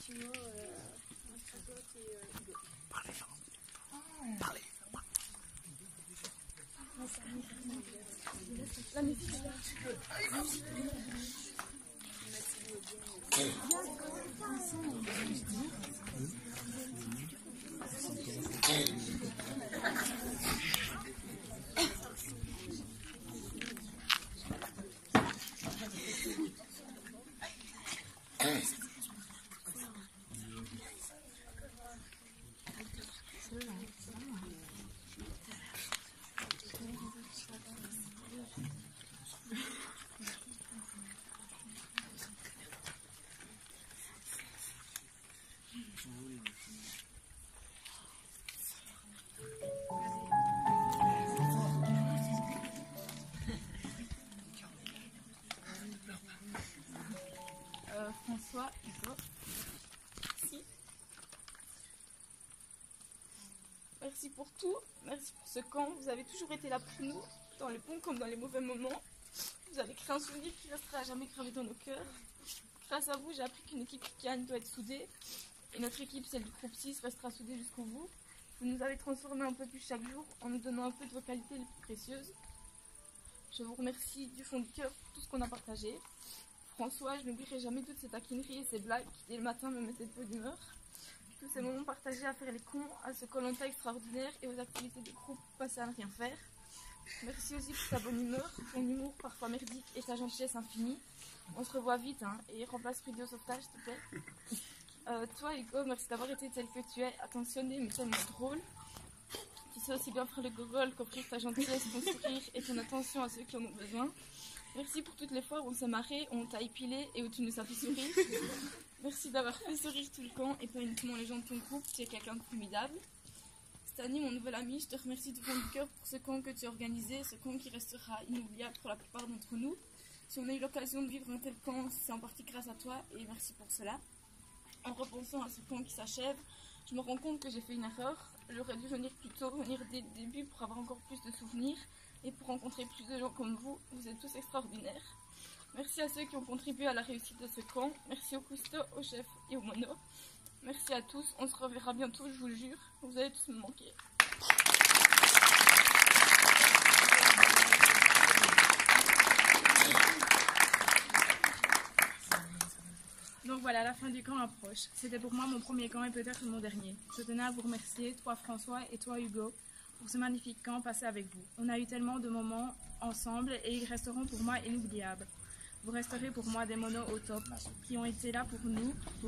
Maximo, Stratos et Hugo. Parlez. Parlez. La musique est là. François, Hugo. Merci. Merci pour tout. Merci pour ce camp. Vous avez toujours été là pour nous, dans les bons comme dans les mauvais moments. Vous avez créé un souvenir qui restera à jamais gravé dans nos cœurs. Grâce à vous, j'ai appris qu'une équipe qui gagne doit être soudée. Et notre équipe, celle du groupe 6, restera soudée jusqu'au bout. Vous nous avez transformés un peu plus chaque jour en nous donnant un peu de vos qualités les plus précieuses. Je vous remercie du fond du cœur pour tout ce qu'on a partagé. François, je n'oublierai jamais toutes ces taquineries et ces blagues qui, dès le matin, me mettaient de peu d'humeur. Tous ces moments partagés à faire les cons, à ce Koh-Lanta extraordinaire et aux activités de groupe passées à ne rien faire. Merci aussi pour ta bonne humeur, ton humour parfois merdique et ta gentillesse infinie. On se revoit vite et remplace Rudy au sauvetage, s'il te plaît. Toi, Hugo, merci d'avoir été tel que tu es, attentionné mais tellement drôle. Tu sais aussi bien faire le gogol qu'offrir ta gentillesse, ton sourire et ton attention à ceux qui en ont besoin. Merci pour toutes les fois où on s'est marré, où on t'a épilé et où tu nous as fait sourire. Merci d'avoir fait sourire tout le camp et pas uniquement les gens de ton groupe, tu es quelqu'un de formidable. Stani, mon nouvel ami, je te remercie du fond du cœur pour ce camp que tu as organisé, ce camp qui restera inoubliable pour la plupart d'entre nous. Si on a eu l'occasion de vivre un tel camp, c'est en partie grâce à toi et merci pour cela. En repensant à ce camp qui s'achève, je me rends compte que j'ai fait une erreur. J'aurais dû venir plus tôt, venir dès le début pour avoir encore plus de souvenirs et pour rencontrer plus de gens comme vous. Vous êtes tous extraordinaires. Merci à ceux qui ont contribué à la réussite de ce camp. Merci au cousteau, au chef et au mono. Merci à tous. On se reverra bientôt, je vous le jure. Vous allez tous me manquer. Donc voilà, la fin du camp approche. C'était pour moi mon premier camp et peut-être mon dernier. Je tenais à vous remercier, toi François et toi Hugo, pour ce magnifique camp passé avec vous. On a eu tellement de moments ensemble et ils resteront pour moi inoubliables. Vous resterez pour moi des monos au top, qui ont été là pour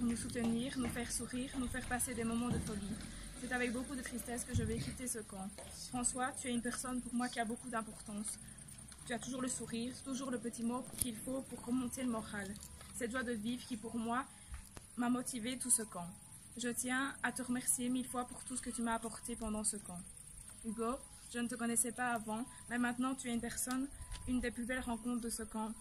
nous soutenir, nous faire sourire, nous faire passer des moments de folie. C'est avec beaucoup de tristesse que je vais quitter ce camp. François, tu es une personne pour moi qui a beaucoup d'importance. Tu as toujours le sourire, toujours le petit mot qu'il faut pour remonter le moral. Cette joie de vivre qui, pour moi, m'a motivé tout ce camp. Je tiens à te remercier 1000 fois pour tout ce que tu m'as apporté pendant ce camp. Hugo, je ne te connaissais pas avant, mais maintenant tu es une personne, une des plus belles rencontres de ce camp.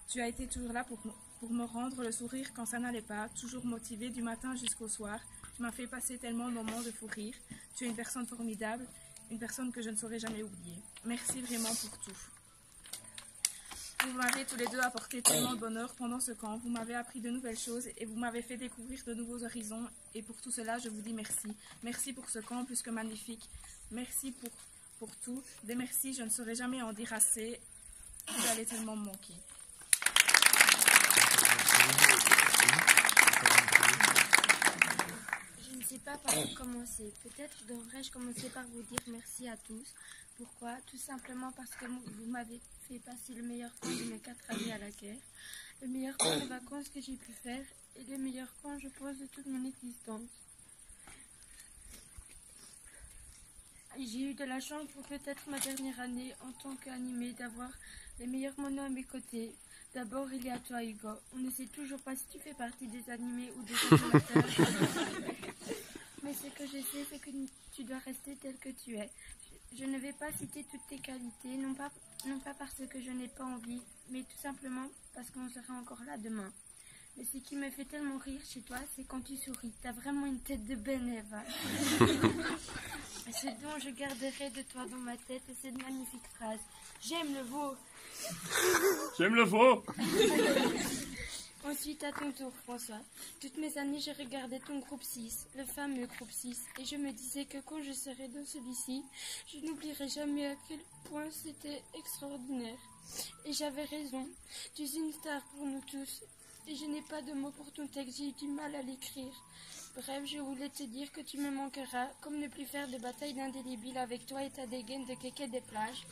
Tu as été toujours là pour me rendre le sourire quand ça n'allait pas, toujours motivé du matin jusqu'au soir. Tu m'as fait passer tellement de moments de fou rire. Tu es une personne formidable, une personne que je ne saurais jamais oublier. Merci vraiment pour tout. Vous m'avez tous les deux apporté tellement de bonheur pendant ce camp. Vous m'avez appris de nouvelles choses et vous m'avez fait découvrir de nouveaux horizons. Et pour tout cela, je vous dis merci. Merci pour ce camp plus que magnifique. Merci pour tout. Des merci, je ne saurais jamais en dire assez. Vous allez tellement me manquer. Je ne sais pas par où commencer. Peut-être devrais-je commencer par vous dire merci à tous. Pourquoi? Tout simplement parce que vous m'avez fait passer le meilleur camp de mes 4 années à la guerre, le meilleur camp de vacances que j'ai pu faire et le meilleur camp, je pense, de toute mon existence. J'ai eu de la chance pour peut-être ma dernière année en tant qu'animée d'avoir les meilleurs monos à mes côtés. D'abord, il y a toi, Hugo. On ne sait toujours pas si tu fais partie des animés ou des animateurs. Mais ce que je sais, c'est que tu dois rester tel que tu es. Je ne vais pas citer toutes tes qualités, non pas parce que je n'ai pas envie, mais tout simplement parce qu'on sera encore là demain. Mais ce qui me fait tellement rire chez toi, c'est quand tu souris. T'as vraiment une tête de Beneva. Ce dont je garderai de toi dans ma tête, c'est cette magnifique phrase. J'aime le veau. J'aime le veau. Ensuite, à ton tour, François. Toutes mes années, j'ai regardé ton groupe 6, le fameux groupe 6, et je me disais que quand je serai dans celui-ci, je n'oublierai jamais à quel point c'était extraordinaire. Et j'avais raison. Tu es une star pour nous tous. Et je n'ai pas de mots pour ton texte, j'ai eu du mal à l'écrire. Bref, je voulais te dire que tu me manqueras, comme ne plus faire de bataille d'indélébile avec toi et ta dégaine de kéké des plages.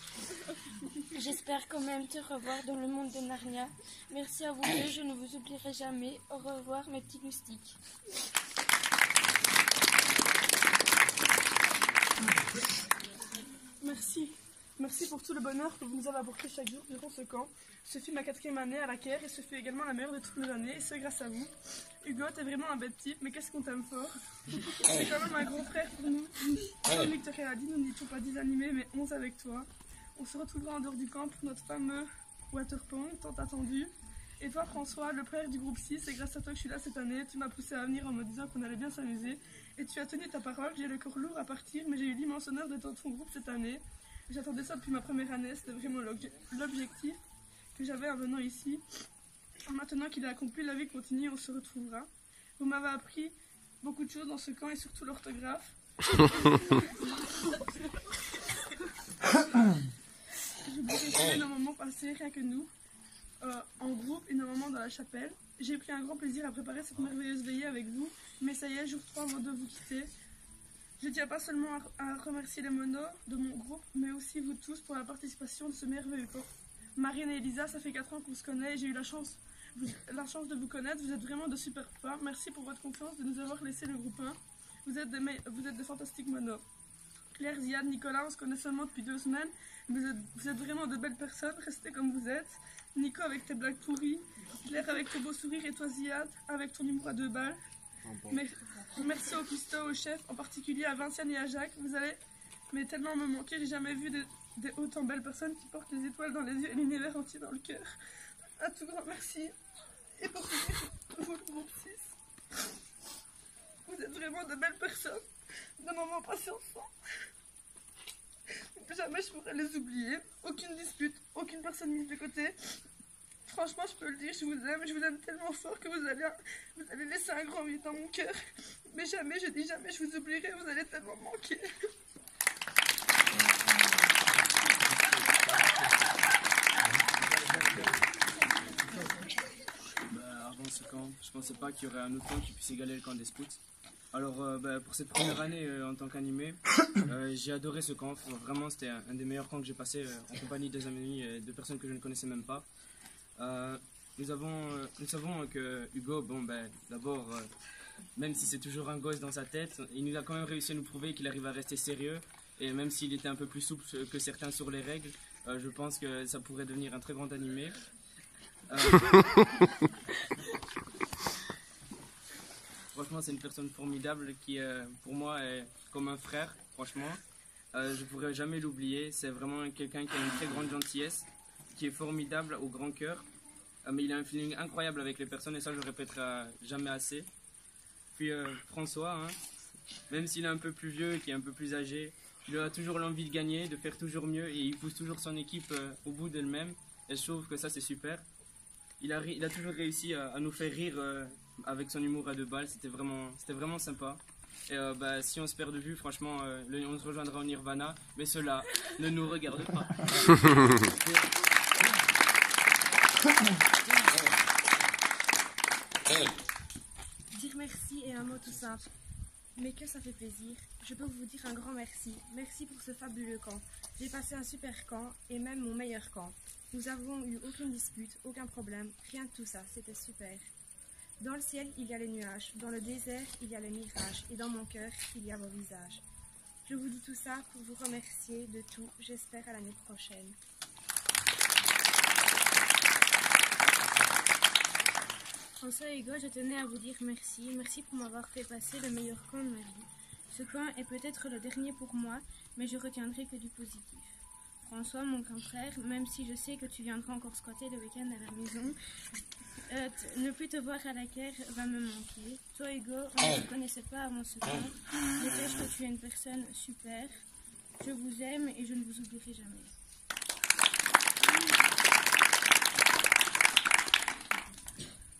J'espère quand même te revoir dans le monde de Narnia. Merci à vous deux, je ne vous oublierai jamais. Au revoir mes petits moustiques. Merci. Merci pour tout le bonheur que vous nous avez apporté chaque jour durant ce camp. Ce fut ma 4e année à la Caire et ce fut également la meilleure de toutes mes années, et c'est grâce à vous. Hugo, t'es vraiment un bête type, mais qu'est-ce qu'on t'aime fort. C'est quand même un grand frère pour nous. Comme Victoria l'a dit, nous n'étions pas 10 animés, mais 11 avec toi. On se retrouvera en dehors du camp pour notre fameux waterpong, tant attendu. Et toi, François, le frère du groupe 6, c'est grâce à toi que je suis là cette année. Tu m'as poussé à venir en me disant qu'on allait bien s'amuser. Et tu as tenu ta parole, j'ai le corps lourd à partir, mais j'ai eu l'immense honneur d'être dans ton groupe cette année. J'attendais ça depuis ma première année, c'était vraiment l'objectif que j'avais en venant ici. Maintenant qu'il est accompli, la vie continue, on se retrouvera. Vous m'avez appris beaucoup de choses dans ce camp et surtout l'orthographe. J'oublierai jamais nos moments passés, rien que nous, en groupe et nos moments dans la chapelle. J'ai pris un grand plaisir à préparer cette merveilleuse veillée avec vous, mais ça y est, jour 3 avant de vous quitter. Je tiens pas seulement à remercier les monos de mon groupe, mais aussi vous tous pour la participation de ce merveilleux camp. Marine et Elisa, ça fait 4 ans qu'on se connaît et j'ai eu la chance de vous connaître. Vous êtes vraiment de super copains. Merci pour votre confiance de nous avoir laissé le groupe 1. Vous êtes de fantastiques monos. Claire, Ziad, Nicolas, on se connaît seulement depuis 2 semaines. Vous êtes vraiment de belles personnes. Restez comme vous êtes. Nico avec tes blagues pourries. Claire avec tes beaux sourires et toi, Ziad, avec ton humour à 2 balles. Merci au cuistot, au chef, en particulier à Vinciane et à Jacques. Vous allez tellement me manquer. J'ai jamais vu des autant belles personnes qui portent les étoiles dans les yeux et l'univers entier dans le cœur. Un tout grand merci. Et pour finir, vous le groupe 6. Vous êtes vraiment de belles personnes, de moments passés ensemble. Jamais je pourrais les oublier. Aucune dispute, aucune personne mise de côté. Franchement, je peux le dire, je vous aime tellement fort que vous allez laisser un grand vide dans mon cœur. Mais jamais, je dis jamais, je vous oublierai, vous allez tellement me manquer. Avant ce camp, je pensais pas qu'il y aurait un autre camp qui puisse égaler le camp des scouts. Alors pour cette première année en tant qu'animé, j'ai adoré ce camp. Vraiment, c'était un des meilleurs camps que j'ai passé en compagnie des amis et de personnes que je ne connaissais même pas. Nous savons que Hugo, d'abord, même si c'est toujours un gosse dans sa tête, il nous a quand même réussi à nous prouver qu'il arrive à rester sérieux. Et même s'il était un peu plus souple que certains sur les règles, je pense que ça pourrait devenir un très grand animé. Franchement, c'est une personne formidable qui, pour moi, est comme un frère. Franchement, je pourrais jamais l'oublier. C'est vraiment quelqu'un qui a une très grande gentillesse, qui est formidable au grand cœur. Mais il a un feeling incroyable avec les personnes et ça, je le répéterai jamais assez. Puis François, hein, même s'il est un peu plus vieux et qui est un peu plus âgé, il a toujours l'envie de gagner, de faire toujours mieux et il pousse toujours son équipe au bout d'elle-même. Et je trouve que ça, c'est super. Il a toujours réussi à nous faire rire avec son humour à 2 balles. C'était vraiment sympa. Et si on se perd de vue, franchement, on se rejoindra au Nirvana. Mais cela ne nous regarde pas. Dire merci est un mot tout simple, mais que ça fait plaisir. Je peux vous dire un grand merci. Merci pour ce fabuleux camp. J'ai passé un super camp et même mon meilleur camp. Nous avons eu aucune dispute, aucun problème, rien de tout ça, c'était super. Dans le ciel, il y a les nuages, dans le désert, il y a les mirages, et dans mon cœur, il y a vos visages. Je vous dis tout ça pour vous remercier de tout, j'espère à l'année prochaine. François et Hugo, je tenais à vous dire merci. Merci pour m'avoir fait passer le meilleur camp de ma vie. Ce camp est peut-être le dernier pour moi, mais je retiendrai que du positif. François, mon grand frère, même si je sais que tu viendras encore squatter le week-end à la maison, ne plus te voir à la Caire va me manquer. Toi, Hugo, on ne te connaissait pas avant ce camp. Je sais que tu es une personne super. Je vous aime et je ne vous oublierai jamais.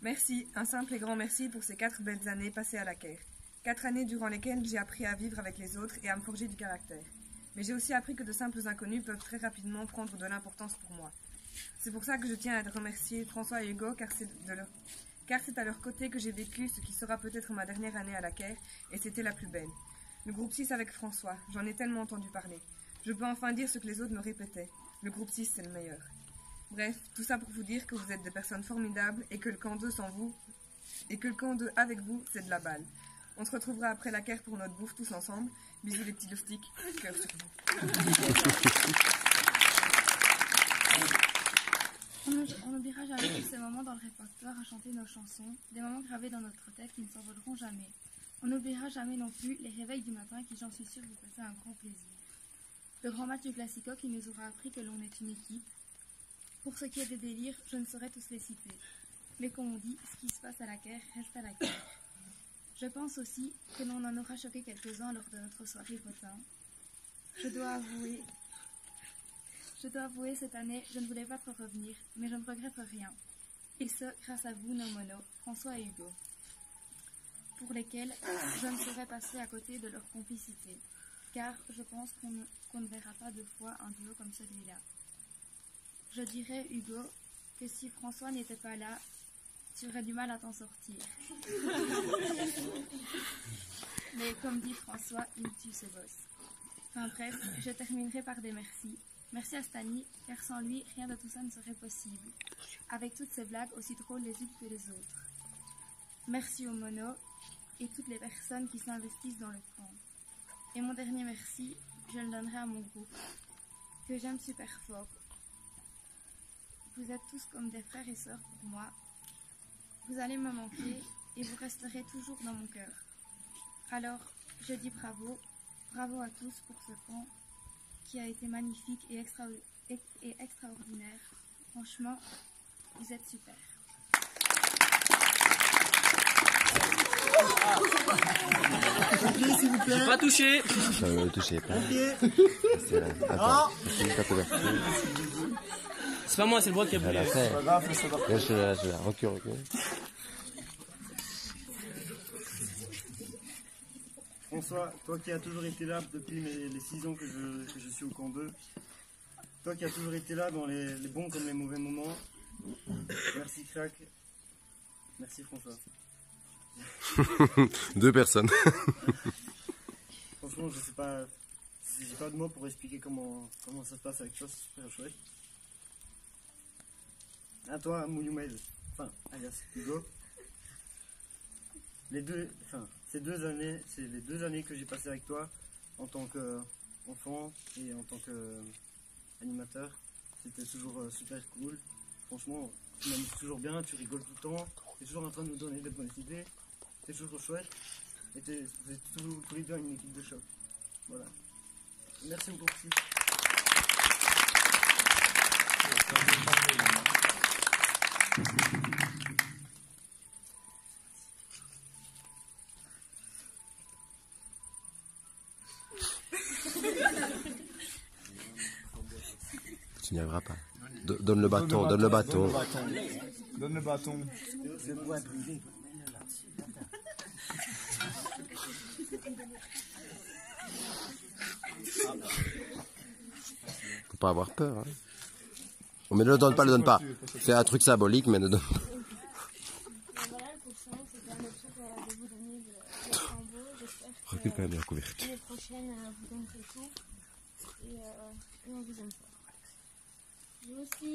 Merci, un simple et grand merci pour ces 4 belles années passées à la Caire. 4 années durant lesquelles j'ai appris à vivre avec les autres et à me forger du caractère. Mais j'ai aussi appris que de simples inconnus peuvent très rapidement prendre de l'importance pour moi. C'est pour ça que je tiens à remercier François et Hugo, car c'est à leur côté que j'ai vécu ce qui sera peut-être ma dernière année à la Caire, et c'était la plus belle. Le groupe 6 avec François, j'en ai tellement entendu parler. Je peux enfin dire ce que les autres me répétaient. Le groupe 6, c'est le meilleur. Bref, tout ça pour vous dire que vous êtes des personnes formidables et que le camp 2 sans vous, et que le camp 2 avec vous, c'est de la balle. On se retrouvera après la Caire pour notre bouffe tous ensemble. Bisous les petits loustiques, cœur sur vous. On n'oubliera jamais tous ces moments dans le répertoire à chanter nos chansons, des moments gravés dans notre tête qui ne s'envoleront jamais. On n'oubliera jamais non plus les réveils du matin qui, j'en suis sûre, vous passaient un grand plaisir. Le grand match du Classico qui nous aura appris que l'on est une équipe. Pour ce qui est des délires, je ne saurais tous les citer. Mais comme on dit, ce qui se passe à la Caire reste à la Caire. Je pense aussi que l'on en aura choqué quelques-uns lors de notre soirée potin. Je dois avouer, cette année, je ne voulais pas trop revenir, mais je ne regrette rien. Et ce, grâce à vous, nos monos, François et Hugo, pour lesquels je ne saurais passer à côté de leur complicité, car je pense qu'on ne verra pas 2 fois un duo comme celui-là. Je dirais, Hugo, que si François n'était pas là, tu aurais du mal à t'en sortir. Mais comme dit François, il tue ses bosses. Enfin bref, je terminerai par des merci. Merci à Stani, car sans lui, rien de tout ça ne serait possible. Avec toutes ces blagues aussi drôles les unes que les autres. Merci aux monos et toutes les personnes qui s'investissent dans le camp. Et mon dernier merci, je le donnerai à mon groupe, que j'aime super fort. Vous êtes tous comme des frères et sœurs pour moi. Vous allez me manquer et vous resterez toujours dans mon cœur. Alors, je dis bravo, bravo à tous pour ce camp qui a été magnifique et extraordinaire. Franchement, vous êtes super. S'il vous plaît. Pas touché. Touchez pas. C'est pas moi, c'est le bois qui a brûlé. C'est pas grave, ça va. Je la recule. François, toi qui as toujours été là depuis les 6 ans que je suis au camp 2, toi qui as toujours été là dans les bons comme les mauvais moments, merci Crac, merci François. 2 personnes. Franchement, je sais pas, j'ai pas de mots pour expliquer comment ça se passe avec toi, c'est super chouette. À toi, Mouyoumed, enfin, alias Hugo. Ces 2 années, c'est les 2 années que j'ai passées avec toi en tant qu'enfant et en tant qu'animateur. C'était toujours super cool. Franchement, tu m'amuses toujours bien, tu rigoles tout le temps, tu es toujours en train de nous donner des bonnes idées. C'est toujours chouette. Et vous êtes tous les deux une équipe de choc. Voilà. Merci beaucoup. Tu n'y arriveras pas. Donne le bâton, donne le bâton. Donne le bâton. Faut pas avoir peur. Hein. Mais ne le donne pas, le donne pas. C'est un truc symbolique, mais ne donne pas. Voilà, le prochain, c'était un autre de vous donner le flambeau. J'espère Recule quand même la couverture. l'année prochaine, vous donnerez tout. Et on vous aime fort. Vous aussi.